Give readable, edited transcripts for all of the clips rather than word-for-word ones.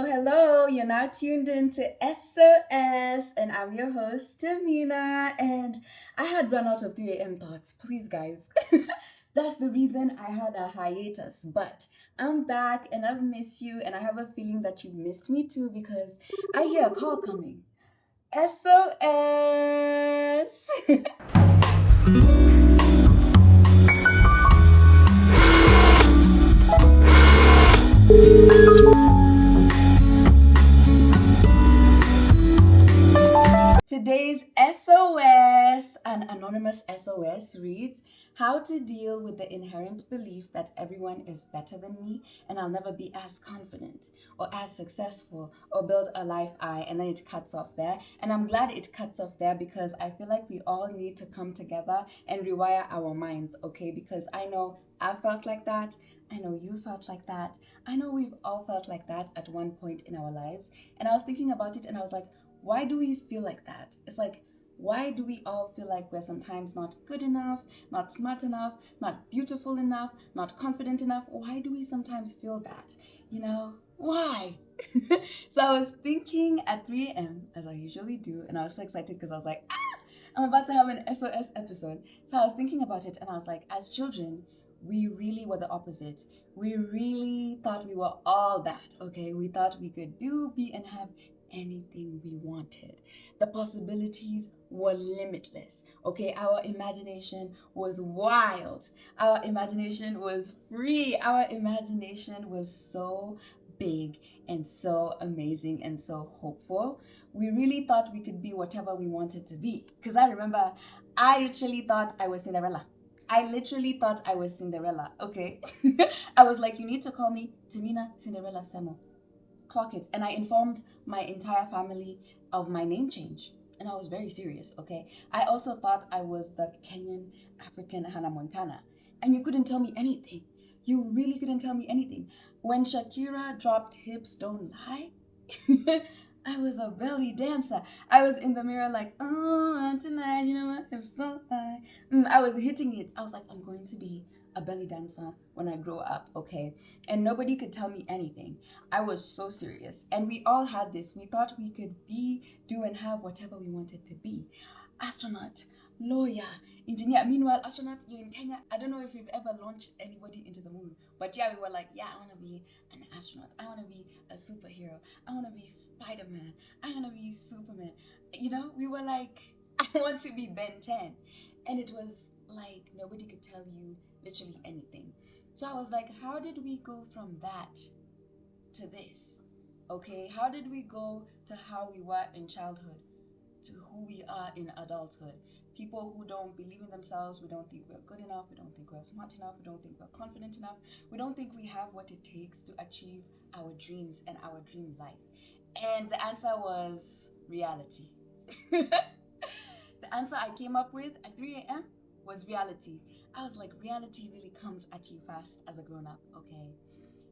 hello. You're now tuned in to SOS, and I'm your host, Tamina. And I had run out of 3 a.m. thoughts. Please, guys. That's the reason I had a hiatus. But I'm back and I've missed you, and I have a feeling that you've missed me too because I hear a call coming. SOS! Today's SOS, an anonymous SOS, reads how to deal with the inherent belief that everyone is better than me and I'll never be as confident or as successful or build a life and then it cuts off there. And I'm glad it cuts off there because I feel like we all need to come together and rewire our minds, okay? Because I know I felt like that. I know you felt like that. I know we've all felt like that at one point in our lives. And I was thinking about it and I was like, why do we feel like that? It's like, why do we all feel like we're sometimes not good enough, not smart enough, not beautiful enough, not confident enough? Why do we sometimes feel that? Why? So I was thinking at 3 a.m., as I usually do, and I was so excited because I was like, I'm about to have an SOS episode. So I was thinking about it and I was like, as children, we really were the opposite. We really thought we were all that, okay? We thought we could do, be, and have anything we wanted. The possibilities were limitless. Okay, our imagination was wild. Our imagination was free. Our imagination was so big and so amazing and so hopeful. We really thought we could be whatever we wanted to be. Because I remember I literally thought I was Cinderella. I literally thought I was Cinderella, okay? I was like, you need to call me Tamina Cinderella Semo. Clock it. And I informed my entire family of my name change. And I was very serious, okay? I also thought I was the Kenyan African Hannah Montana. And you couldn't tell me anything. You really couldn't tell me anything. When Shakira dropped Hips Don't Lie, I was a belly dancer. I was in the mirror like, oh, tonight, you know what, hips don't lie. I was hitting it. I was like, I'm going to be a belly dancer when I grow up, okay? And nobody could tell me anything. I was so serious. And we all had this. We thought we could be, do, and have whatever we wanted to be. Astronaut, lawyer, engineer. Meanwhile, astronaut, you're in Kenya. I don't know if we've ever launched anybody into the moon. But yeah, we were like, yeah, I want to be an astronaut. I want to be a superhero. I want to be Spider-Man. I want to be Superman. We were like, I want to be Ben 10. And it was like nobody could tell you literally anything. So I was like, how did we go from that to this? Okay, how did we go to how we were in childhood to who we are in adulthood? People who don't believe in themselves, we don't think we're good enough, we don't think we're smart enough, we don't think we're confident enough, we don't think we have what it takes to achieve our dreams and our dream life. And the answer was reality. The answer I came up with at 3 a.m. was reality. I was like, reality really comes at you fast as a grown up, okay?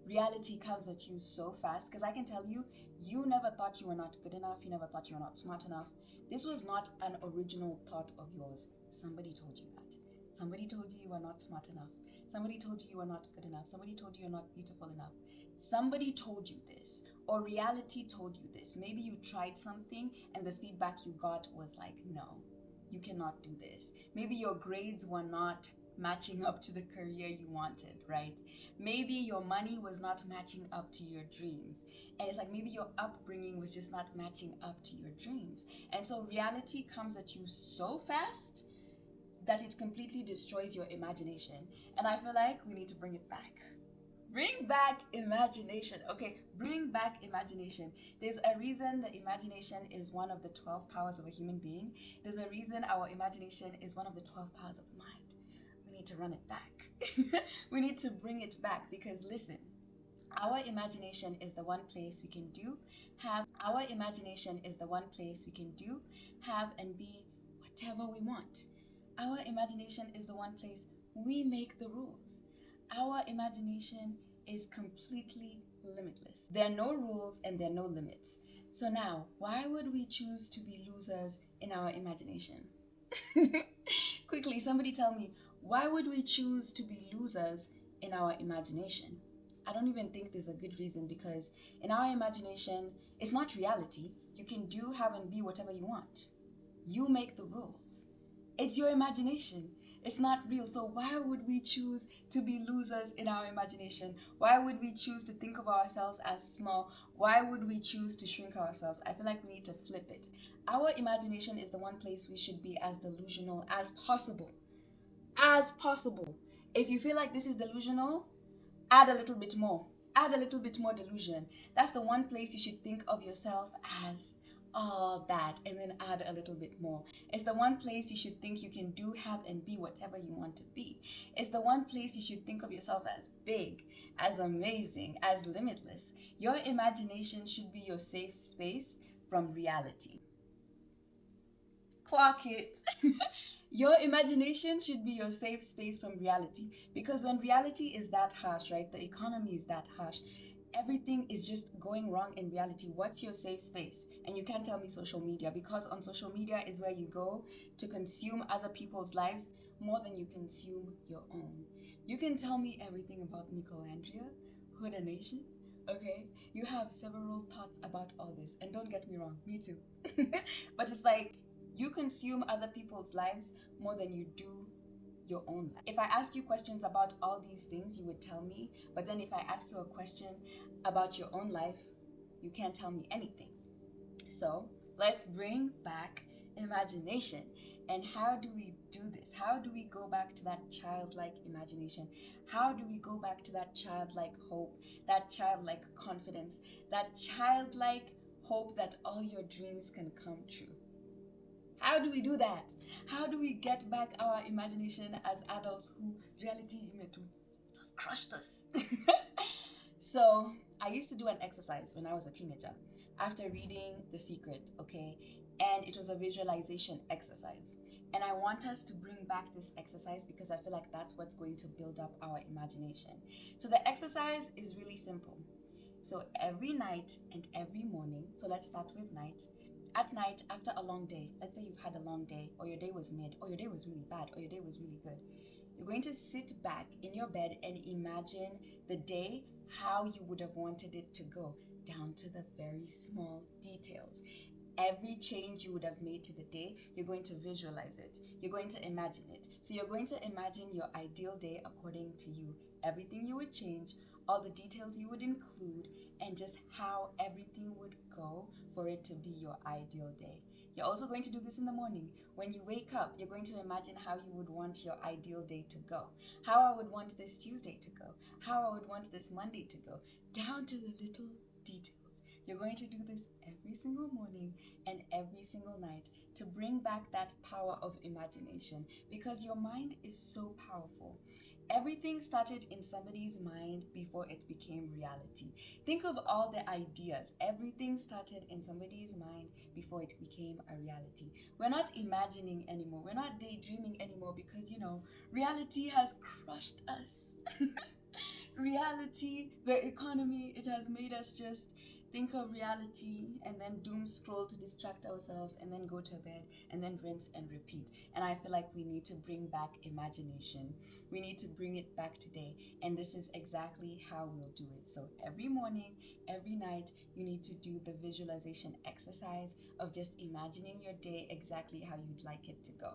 Reality comes at you so fast because I can tell you, you never thought you were not good enough, you never thought you were not smart enough. This was not an original thought of yours. Somebody told you that. Somebody told you you were not smart enough. Somebody told you you were not good enough. Somebody told you you're not beautiful enough. Somebody told you this, or reality told you this. Maybe you tried something and the feedback you got was like, no, you cannot do this. Maybe your grades were not matching up to the career you wanted, right? Maybe your money was not matching up to your dreams. And it's like maybe your upbringing was just not matching up to your dreams. And so reality comes at you so fast that it completely destroys your imagination. And I feel like we need to bring it back. Bring back imagination. Okay, bring back imagination. There's a reason that imagination is one of the 12 powers of a human being. There's a reason our imagination is one of the 12 powers of the mind. We need to run it back. We need to bring it back because listen, our imagination is the one place we can do, have. Our imagination is the one place we can do, have, and be whatever we want. Our imagination is the one place we make the rules. Our imagination is completely limitless. There are no rules and there are no limits. So now, why would we choose to be losers in our imagination? Quickly, somebody tell me, why would we choose to be losers in our imagination? I don't even think there's a good reason, because in our imagination, it's not reality. You can do, have, and be whatever you want. You make the rules. It's your imagination. It's not real. So why would we choose to be losers in our imagination? Why would we choose to think of ourselves as small? Why would we choose to shrink ourselves? I feel like we need to flip it. Our imagination is the one place we should be as delusional as possible. As possible. If you feel like this is delusional, add a little bit more. Add a little bit more delusion. That's the one place you should think of yourself as all that, and then add a little bit more. It's the one place you should think you can do, have, and be whatever you want to be. It's the one place you should think of yourself as big, as amazing, as limitless. Your imagination should be your safe space from reality. Clock it. Your imagination should be your safe space from reality, because when reality is that harsh, right? The economy is that harsh. Everything is just going wrong in reality. What's your safe space? And you can't tell me social media, because on social media is where you go to consume other people's lives more than you consume your own. You can tell me everything about Nicolandria, Huda Nation, okay? You have several thoughts about all this. And don't get me wrong, me too. But it's like, you consume other people's lives more than you do your own life. If I asked you questions about all these things, you would tell me. But then if I ask you a question about your own life, you can't tell me anything. So let's bring back imagination. And how do we do this? How do we go back to that childlike imagination? How do we go back to that childlike hope, that childlike confidence, that childlike hope that all your dreams can come true? How do we do that? How do we get back our imagination as adults who reality just crushed us? So I used to do an exercise when I was a teenager after reading The Secret, okay? And it was a visualization exercise. And I want us to bring back this exercise because I feel like that's what's going to build up our imagination. So the exercise is really simple. So every night and every morning, so let's start with night. At night, after a long day, let's say you've had a long day, or your day was mid, or your day was really bad, or your day was really good, you're going to sit back in your bed and imagine the day how you would have wanted it to go, down to the very small details. Every change you would have made to the day, you're going to visualize it. You're going to imagine it. So you're going to imagine your ideal day according to you. Everything you would change, all the details you would include, and just how everything would go for it to be your ideal day. You're also going to do this in the morning. When you wake up, you're going to imagine how you would want your ideal day to go. How I would want this Tuesday to go. How I would want this Monday to go. Down to the little details. You're going to do this every single morning and every single night to bring back that power of imagination, because your mind is so powerful. Everything started in somebody's mind before it became reality. Think of all the ideas. Everything started in somebody's mind before it became a reality. We're not imagining anymore. We're not daydreaming anymore because, reality has crushed us. Reality, the economy, it has made us just think of reality and then doom scroll to distract ourselves and then go to bed and then rinse and repeat. And I feel like we need to bring back imagination. We need to bring it back today. And this is exactly how we'll do it. So every morning, every night, you need to do the visualization exercise of just imagining your day exactly how you'd like it to go.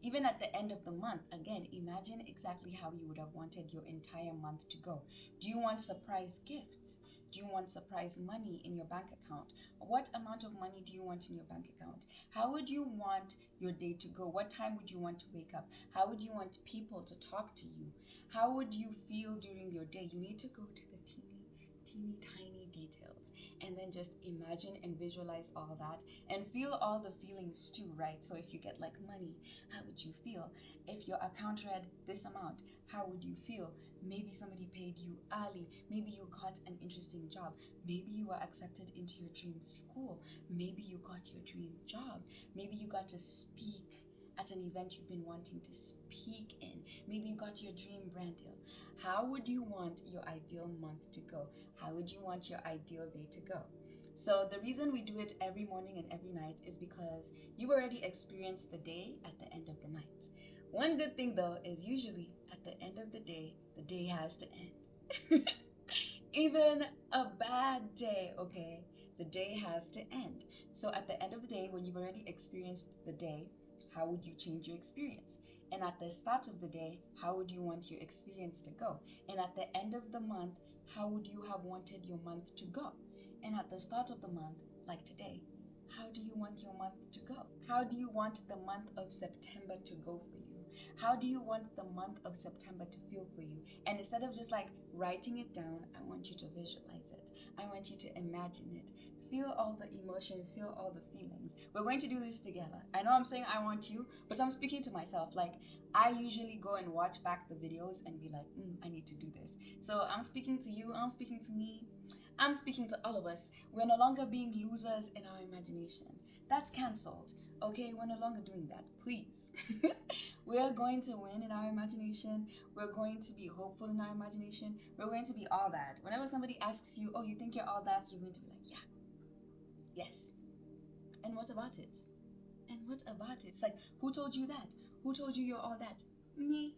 Even at the end of the month, again, imagine exactly how you would have wanted your entire month to go. Do you want surprise gifts? Do you want surprise money in your bank account? What amount of money do you want in your bank account? How would you want your day to go? What time would you want to wake up? How would you want people to talk to you? How would you feel during your day? You need to go to the teeny tiny details and then just imagine and visualize all that and feel all the feelings too, right? So if you get like money, how would you feel? If your account read this amount, how would you feel? Maybe somebody paid you early. Maybe you got an interesting job. Maybe you were accepted into your dream school. Maybe you got your dream job. Maybe you got to speak at an event you've been wanting to speak in. Maybe you got your dream brand deal. How would you want your ideal month to go? How would you want your ideal day to go? So the reason we do it every morning and every night is because you already experienced the day at the end of the night. One good thing though is usually at the end of the day has to end. Even a bad day, okay, the day has to end. So at the end of the day, when you've already experienced the day, how would you change your experience? And at the start of the day, how would you want your experience to go? And at the end of the month, how would you have wanted your month to go? And at the start of the month, like today, how do you want your month to go? How do you want the month of September to go for you? How do you want the month of September to feel for you? And instead of just like writing it down, I want you to visualize it. I want you to imagine it. Feel all the emotions, feel all the feelings. We're going to do this together. I know I'm saying I want you, but I'm speaking to myself. Like, I usually go and watch back the videos and be like, I need to do this. So I'm speaking to you, I'm speaking to me, I'm speaking to all of us. We're no longer being losers in our imagination. That's cancelled. Okay, we're no longer doing that. Please. We're going to win in our imagination. We're going to be hopeful in our imagination. We're going to be all that. Whenever somebody asks you, oh, you think you're all that, you're going to be like, yeah, yes. And what about it? And what about it? It's like, who told you that? Who told you you're all that? Me.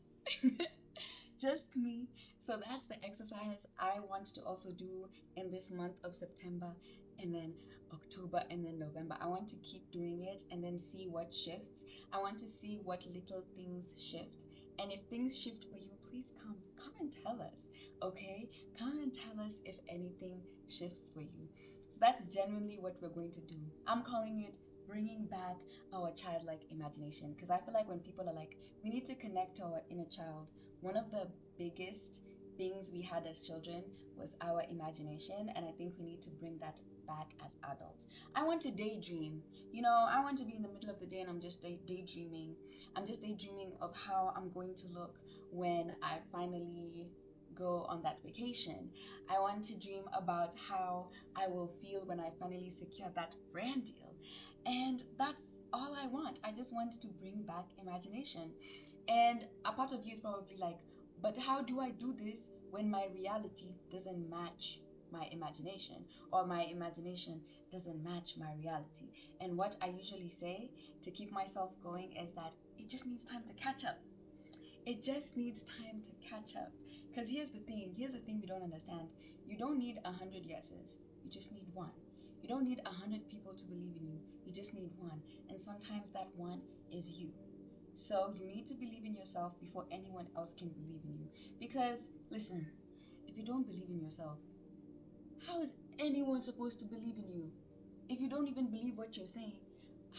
Just me. So that's the exercise I want to also do in this month of September, and then October, and then November. I want to keep doing it and then see what shifts. I want to see what little things shift. And if things shift for you, please come and tell us, okay? Come and tell us if anything shifts for you. So that's genuinely what we're going to do. I'm calling it bringing back our childlike imagination, because I feel like when people are like, we need to connect to our inner child, one of the biggest things we had as children was our imagination, and I think we need to bring that back as adults. I want to daydream. I want to be in the middle of the day and I'm just daydreaming. I'm just daydreaming of how I'm going to look when I finally go on that vacation. I want to dream about how I will feel when I finally secure that brand deal. And that's all I want. I just want to bring back imagination. And a part of you is probably like, but how do I do this when my reality doesn't match my imagination, or my imagination doesn't match my reality? And what I usually say to keep myself going is that it just needs time to catch up. It just needs time to catch up. Because here's the thing we don't understand. You don't need 100 yeses, you just need one. You don't need 100 people to believe in you, you just need one. And sometimes that one is you. So you need to believe in yourself before anyone else can believe in you. Because, listen, if you don't believe in yourself, how is anyone supposed to believe in you? If you don't even believe what you're saying,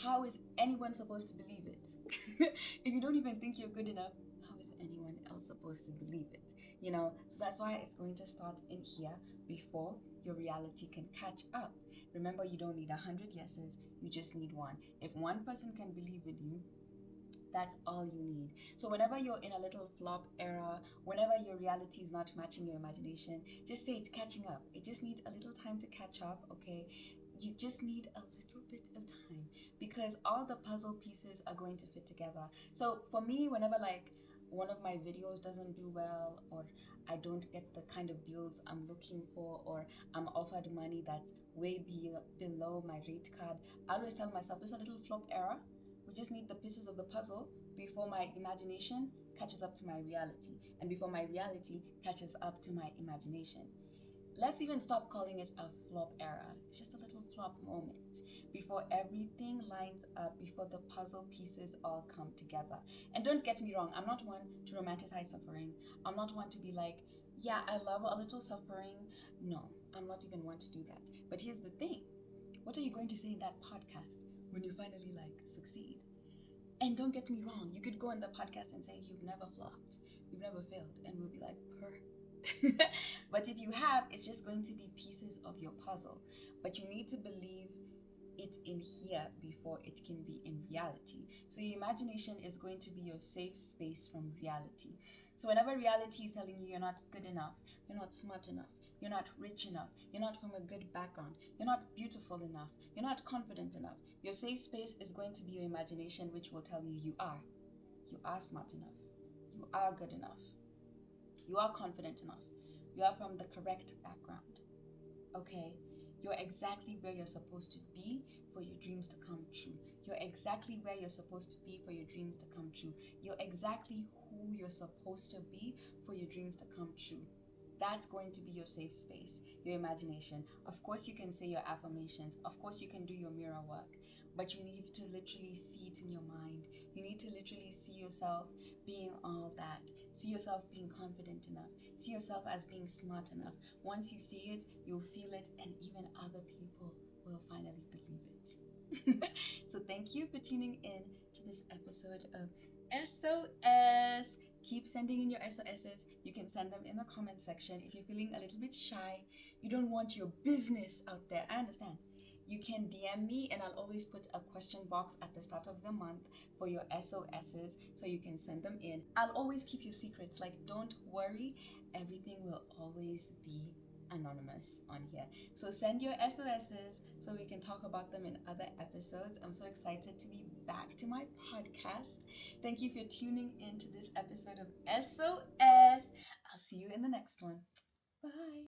how is anyone supposed to believe it? If you don't even think you're good enough, how is anyone else supposed to believe it? So that's why it's going to start in here before your reality can catch up. Remember, you don't need 100 yeses, you just need one. If one person can believe in you, that's all you need. So whenever you're in a little flop era, whenever your reality is not matching your imagination, just say it's catching up. It just needs a little time to catch up, okay? You just need a little bit of time, because all the puzzle pieces are going to fit together. So for me, whenever like one of my videos doesn't do well, or I don't get the kind of deals I'm looking for, or I'm offered money that's way below my rate card, I always tell myself, this is a little flop era. We just need the pieces of the puzzle before my imagination catches up to my reality, and before my reality catches up to my imagination. Let's even stop calling it a flop era. It's just a little flop moment before everything lines up, before the puzzle pieces all come together. And don't get me wrong, I'm not one to romanticize suffering. I'm not one to be like, yeah, I love a little suffering. No, I'm not even one to do that. But here's the thing. What are you going to say in that podcast when you finally succeed? And don't get me wrong, you could go on the podcast and say you've never flopped, you've never failed, and we'll be like, her. But if you have, it's just going to be pieces of your puzzle. But you need to believe it's in here before it can be in reality. So your imagination is going to be your safe space from reality. So whenever reality is telling you you're not good enough, you're not smart enough, you're not rich enough, you're not from a good background, you're not beautiful enough, you're not confident enough, your safe space is going to be your imagination, which will tell you you are. You are smart enough. You are good enough. You are confident enough. You are from the correct background. Okay? You're exactly where you're supposed to be for your dreams to come true. You're exactly where you're supposed to be for your dreams to come true. You're exactly who you're supposed to be for your dreams to come true. That's going to be your safe space, your imagination. Of course, you can say your affirmations. Of course, you can do your mirror work, but you need to literally see it in your mind. You need to literally see yourself being all that. See yourself being confident enough. See yourself as being smart enough. Once you see it, you'll feel it, and even other people will finally believe it. So, thank you for tuning in to this episode of SOS. Keep sending in your SOSs. You can send them in the comment section. If you're feeling a little bit shy, you don't want your business out there, I understand. You can DM me, and I'll always put a question box at the start of the month for your SOSs so you can send them in. I'll always keep your secrets. Like, don't worry, everything will always be anonymous on here. So send your SOSs so we can talk about them in other episodes. I'm so excited to be back to my podcast. Thank you for tuning in to this episode of SOS. I'll see you in the next one. Bye.